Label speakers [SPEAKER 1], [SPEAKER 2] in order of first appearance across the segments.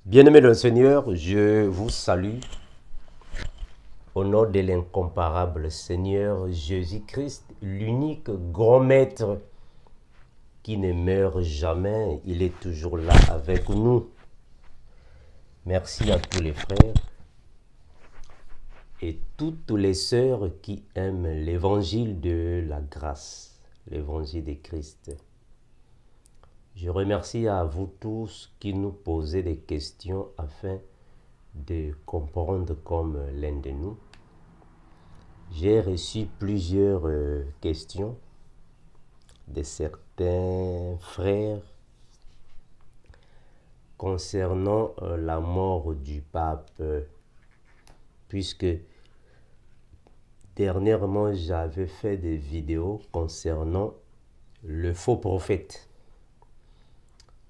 [SPEAKER 1] Bien-aimés dans le Seigneur, je vous salue au nom de l'incomparable Seigneur Jésus-Christ, l'unique grand maître qui ne meurt jamais. Il est toujours là avec nous. Merci à tous les frères et toutes les sœurs qui aiment l'évangile de la grâce, l'évangile de Christ. Je remercie à vous tous qui nous posez des questions afin de comprendre comme l'un de nous. J'ai reçu plusieurs questions de certains frères concernant la mort du pape, puisque dernièrement j'avais fait des vidéos concernant le faux prophète.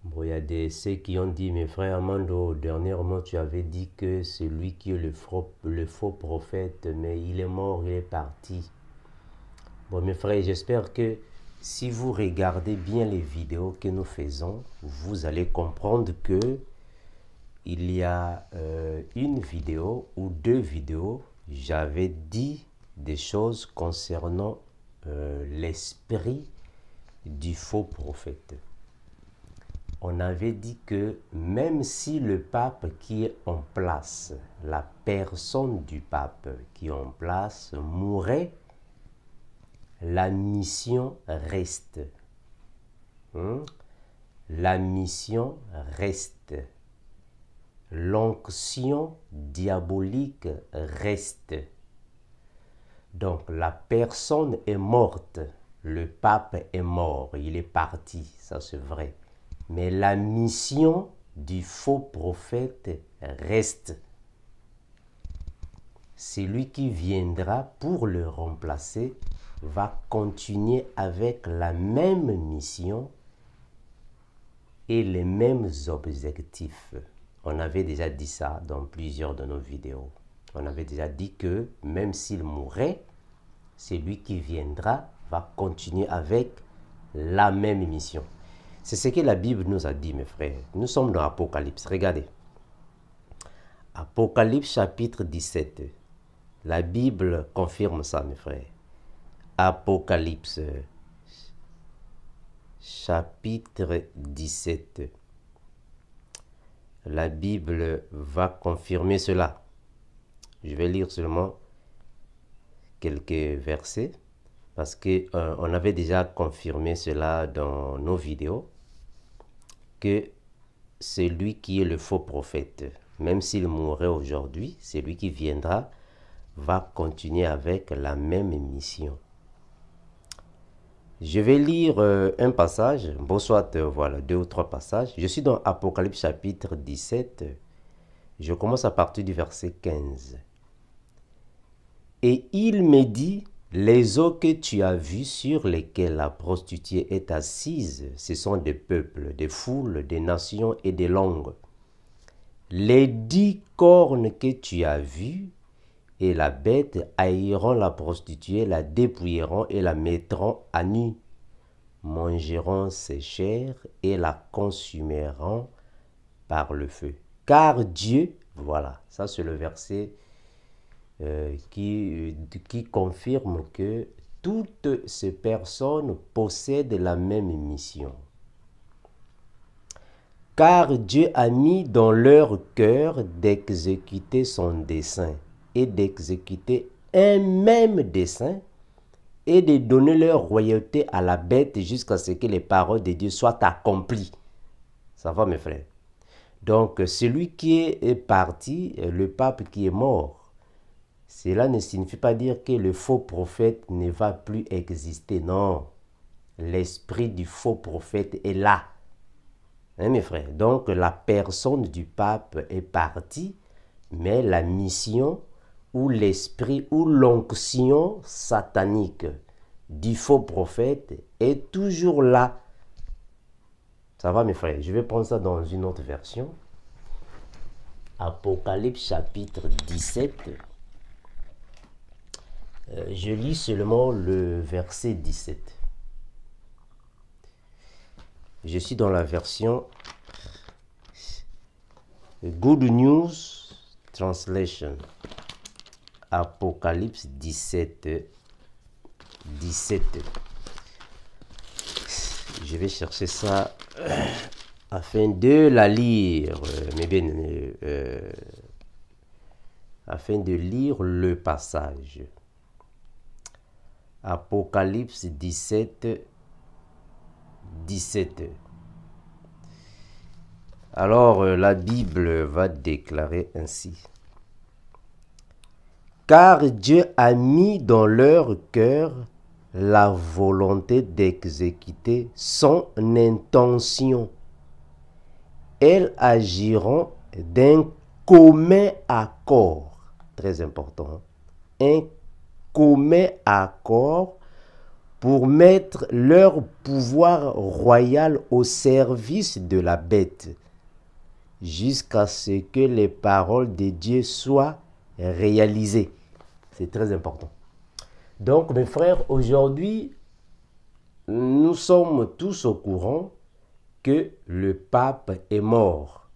[SPEAKER 1] Bon, il y a ceux qui ont dit, mes frères Amando, dernièrement tu avais dit que c'est lui qui est le faux prophète, mais il est mort, il est parti. Bon, mes frères, j'espère que si vous regardez bien les vidéos que nous faisons, vous allez comprendre que il y a une vidéo ou deux vidéos, j'avais dit des choses concernant l'esprit du faux prophète. On avait dit que même si le pape qui est en place, la personne du pape qui est en place mourait, la mission reste. La mission reste. L'onction diabolique reste. Donc la personne est morte. Le pape est mort. Il est parti. Ça c'est vrai. Mais la mission du faux prophète reste. Celui qui viendra pour le remplacer va continuer avec la même mission et les mêmes objectifs. On avait déjà dit ça dans plusieurs de nos vidéos. On avait déjà dit que même s'il mourait, celui qui viendra va continuer avec la même mission. C'est ce que la Bible nous a dit, mes frères. Nous sommes dans Apocalypse. Regardez. Apocalypse chapitre 17. La Bible confirme ça, mes frères. Apocalypse chapitre 17. La Bible va confirmer cela. Je vais lire seulement quelques versets parce qu'on avait déjà confirmé cela dans nos vidéos que c'est lui qui est le faux prophète. Même s'il mourrait aujourd'hui, c'est lui qui viendra va continuer avec la même mission. Je vais lire un passage, bon soit voilà, deux ou trois passages. Je suis dans Apocalypse chapitre 17. Je commence à partir du verset 15. Et il me dit, les eaux que tu as vues sur lesquelles la prostituée est assise, ce sont des peuples, des foules, des nations et des langues. Les 10 cornes que tu as vues et la bête haïront la prostituée, la dépouilleront et la mettront à nu, mangeront ses chairs et la consumeront par le feu. Car Dieu, voilà, ça c'est le verset qui confirme que toutes ces personnes possèdent la même mission. Car Dieu a mis dans leur cœur d'exécuter son dessein et d'exécuter un même dessein et de donner leur royauté à la bête jusqu'à ce que les paroles de Dieu soient accomplies. Ça va, mes frères? Donc, celui qui est parti, le pape qui est mort, cela ne signifie pas dire que le faux prophète ne va plus exister. Non, l'esprit du faux prophète est là. Hein, mes frères? Donc, la personne du pape est partie, mais la mission ou l'esprit ou l'onction satanique du faux prophète est toujours là. Ça va, mes frères? Je vais prendre ça dans une autre version. Apocalypse chapitre 17. Je lis seulement le verset 17. Je suis dans la version Good News Translation. Apocalypse 17. 17. Je vais chercher ça afin de la lire, mais bien, afin de lire le passage. Apocalypse 17, 17. Alors, la Bible va déclarer ainsi. Car Dieu a mis dans leur cœur la volonté d'exécuter son intention. Elles agiront d'un commun accord. Très important. Un commun accord pour mettre leur pouvoir royal au service de la bête, jusqu'à ce que les paroles de Dieu soient réalisées. C'est très important. Donc, mes frères, aujourd'hui, nous sommes tous au courant que le pape est mort.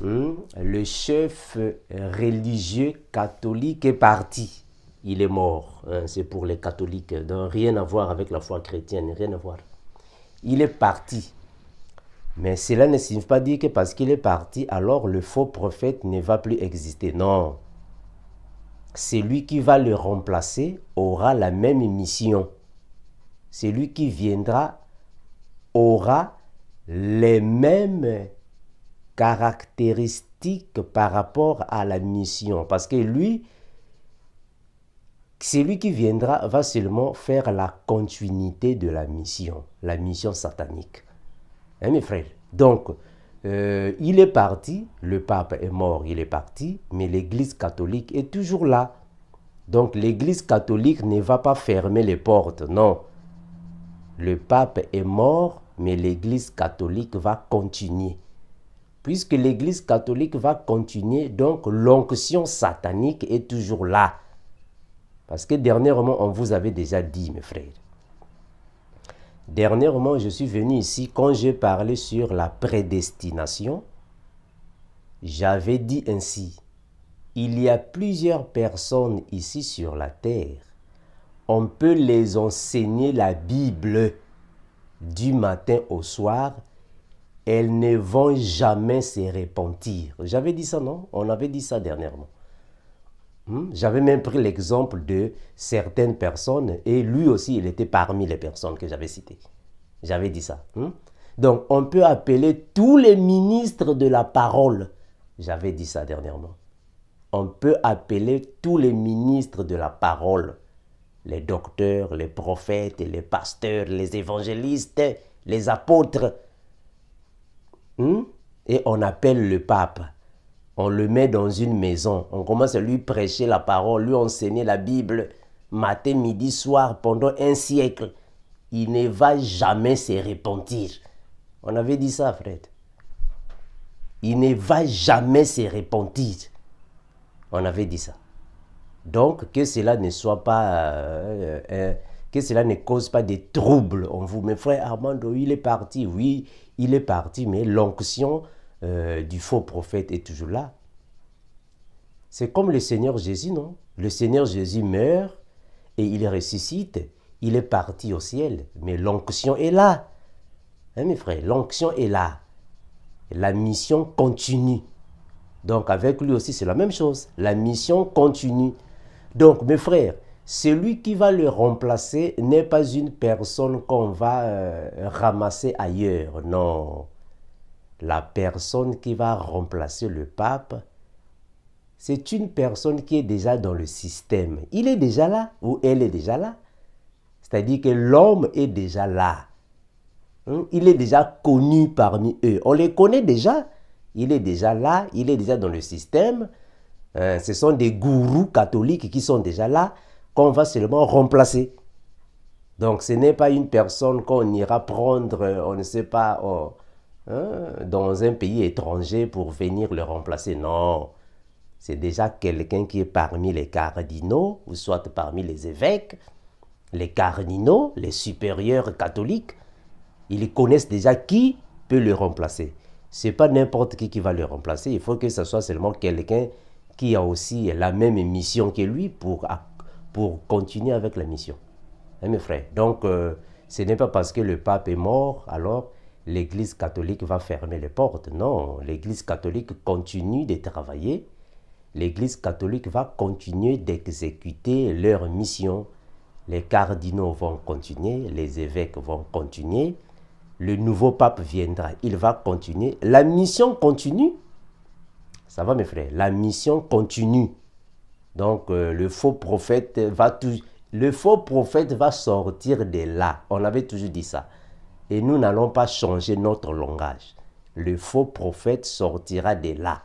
[SPEAKER 1] Le chef religieux catholique est parti. Il est mort. C'est pour les catholiques. Donc, rien à voir avec la foi chrétienne. Rien à voir. Il est parti. Mais cela ne signifie pas dire que parce qu'il est parti, alors le faux prophète ne va plus exister. Non. Celui qui va le remplacer aura la même mission. Celui qui viendra aura les mêmes caractéristiques par rapport à la mission. Parce que lui, celui qui viendra va seulement faire la continuité de la mission satanique. Hein, mes frères? Donc, il est parti, le pape est mort, il est parti, mais l'église catholique est toujours là. Donc, l'église catholique ne va pas fermer les portes, non. Le pape est mort, mais l'église catholique va continuer. Puisque l'église catholique va continuer, donc l'onction satanique est toujours là. Parce que dernièrement, on vous avait déjà dit, mes frères. Dernièrement, je suis venu ici, quand j'ai parlé sur la prédestination, j'avais dit ainsi, il y a plusieurs personnes ici sur la terre, on peut les enseigner la Bible du matin au soir, elles ne vont jamais se repentir. J'avais dit ça, non? On avait dit ça dernièrement. J'avais même pris l'exemple de certaines personnes et lui aussi, il était parmi les personnes que j'avais citées. J'avais dit ça. Donc, on peut appeler tous les ministres de la parole. J'avais dit ça dernièrement. On peut appeler tous les ministres de la parole. Les docteurs, les prophètes, les pasteurs, les évangélistes, les apôtres. Et on appelle le pape. On le met dans une maison. On commence à lui prêcher la parole, lui enseigner la Bible, matin, midi, soir, pendant un siècle. Il ne va jamais se repentir. On avait dit ça, frère. Il ne va jamais se repentir. On avait dit ça. Donc, que cela ne soit pas... que cela ne cause pas des troubles en vous. Mais frère Armando, il est parti. Oui, il est parti, mais l'onction du faux prophète est toujours là. C'est comme le Seigneur Jésus, non? Le Seigneur Jésus meurt et il ressuscite. Il est parti au ciel, mais l'onction est là. Hein, mes frères, l'onction est là. La mission continue. Donc avec lui aussi, c'est la même chose. La mission continue. Donc, mes frères, celui qui va le remplacer n'est pas une personne qu'on va ramasser ailleurs. Non. La personne qui va remplacer le pape, c'est une personne qui est déjà dans le système. Il est déjà là ou elle est déjà là. C'est-à-dire que l'homme est déjà là. Il est déjà connu parmi eux. On les connaît déjà. Il est déjà là, il est déjà dans le système. Ce sont des gourous catholiques qui sont déjà là, qu'on va seulement remplacer. Donc ce n'est pas une personne qu'on ira prendre, on ne sait pas, dans un pays étranger pour venir le remplacer. Non, c'est déjà quelqu'un qui est parmi les cardinaux, ou soit parmi les évêques, les cardinaux, les supérieurs catholiques. Ils connaissent déjà qui peut le remplacer. Ce n'est pas n'importe qui va le remplacer. Il faut que ce soit seulement quelqu'un qui a aussi la même mission que lui pour continuer avec la mission. Hein, mes frères? Donc, ce n'est pas parce que le pape est mort, alors l'Église catholique va fermer les portes. Non, l'Église catholique continue de travailler. L'Église catholique va continuer d'exécuter leur mission. Les cardinaux vont continuer, les évêques vont continuer, le nouveau pape viendra, il va continuer. La mission continue. Ça va mes frères? La mission continue. Donc le faux prophète va sortir de là. On avait toujours dit ça. Et nous n'allons pas changer notre langage. Le faux prophète sortira de là.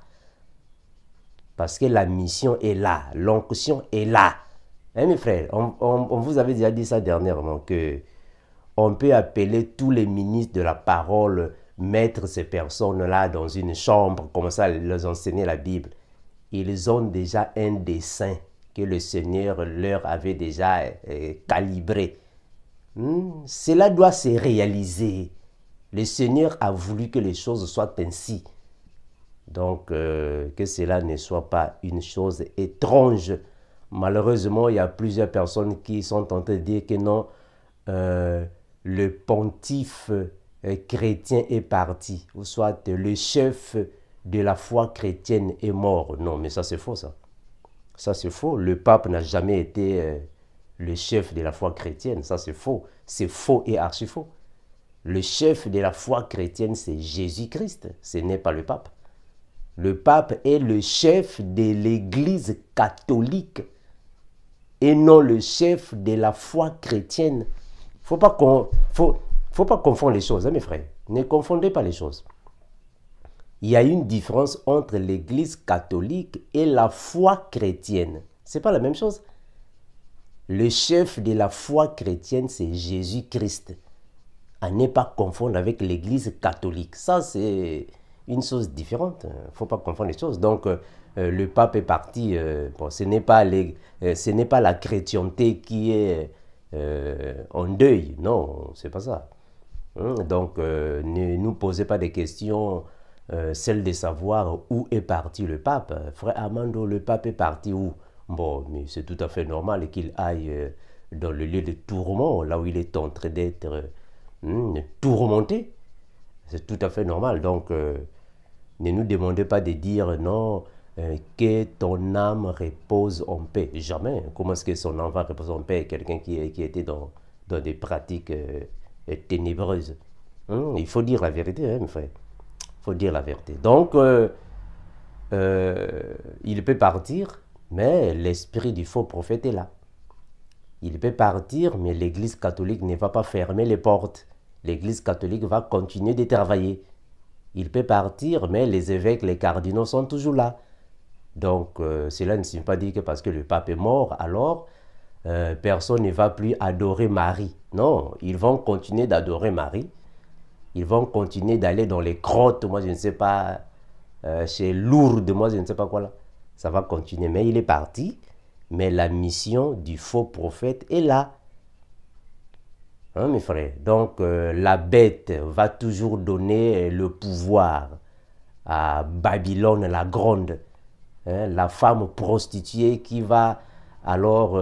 [SPEAKER 1] Parce que la mission est là, l'onction est là. Hein, mes frères, on vous avait déjà dit ça dernièrement, que on peut appeler tous les ministres de la parole, mettre ces personnes-là dans une chambre, comme ça, leur enseigner la Bible. Ils ont déjà un dessein que le Seigneur leur avait déjà calibré. Cela doit se réaliser. Le Seigneur a voulu que les choses soient ainsi. Donc, que cela ne soit pas une chose étrange. Malheureusement, il y a plusieurs personnes qui sont en train de dire que non, le pontife chrétien est parti, ou soit le chef de la foi chrétienne est mort. Non, mais ça c'est faux, ça. Ça c'est faux. Le pape n'a jamais été le chef de la foi chrétienne. Ça c'est faux. C'est faux et archi faux. Le chef de la foi chrétienne, c'est Jésus-Christ. Ce n'est pas le pape. Le pape est le chef de l'Église catholique et non le chef de la foi chrétienne. Faut pas confondre les choses, hein, mes frères. Ne confondez pas les choses. Il y a une différence entre l'Église catholique et la foi chrétienne. Ce n'est pas la même chose. Le chef de la foi chrétienne, c'est Jésus-Christ. À ne pas confondre avec l'Église catholique. Ça, c'est une chose différente. Il ne faut pas confondre les choses. Donc, le pape est parti. Bon, ce n'est pas la chrétienté qui est en deuil. Non, c'est pas ça. Donc, ne nous posez pas des questions, celle de savoir où est parti le pape. Frère Armando, le pape est parti où? Bon, mais c'est tout à fait normal qu'il aille dans le lieu de tourment, là où il est en train d'être tourmenté. C'est tout à fait normal. Donc, ne nous demandez pas de dire non, que ton âme repose en paix. Jamais. Comment est-ce que son âme va reposer en paix? Quelqu'un qui était dans des pratiques ténébreuses. Il faut dire la vérité, hein, mes frères. Il faut dire la vérité. Donc, il peut partir, mais l'esprit du faux prophète est là. Il peut partir, mais l'Église catholique ne va pas fermer les portes. L'Église catholique va continuer de travailler. Il peut partir, mais les évêques, les cardinaux sont toujours là. Donc, cela ne signifie pas dire que parce que le pape est mort, alors personne ne va plus adorer Marie. Non, ils vont continuer d'adorer Marie. Ils vont continuer d'aller dans les grottes, moi je ne sais pas, chez Lourdes, moi je ne sais pas quoi là. Ça va continuer, mais il est parti. Mais la mission du faux prophète est là. Hein, mes frères? Donc, la bête va toujours donner le pouvoir à Babylone la grande. Hein, la femme prostituée qui va alors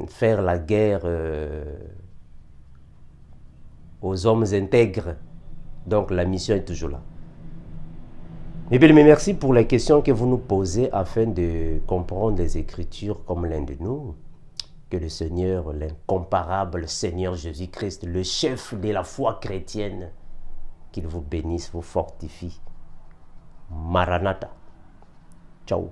[SPEAKER 1] faire la guerre aux hommes intègres. Donc, la mission est toujours là. Mais merci pour les questions que vous nous posez afin de comprendre les Écritures comme l'un de nous. Que le Seigneur, l'incomparable Seigneur Jésus-Christ, le chef de la foi chrétienne, qu'il vous bénisse, vous fortifie. Maranatha. Ciao.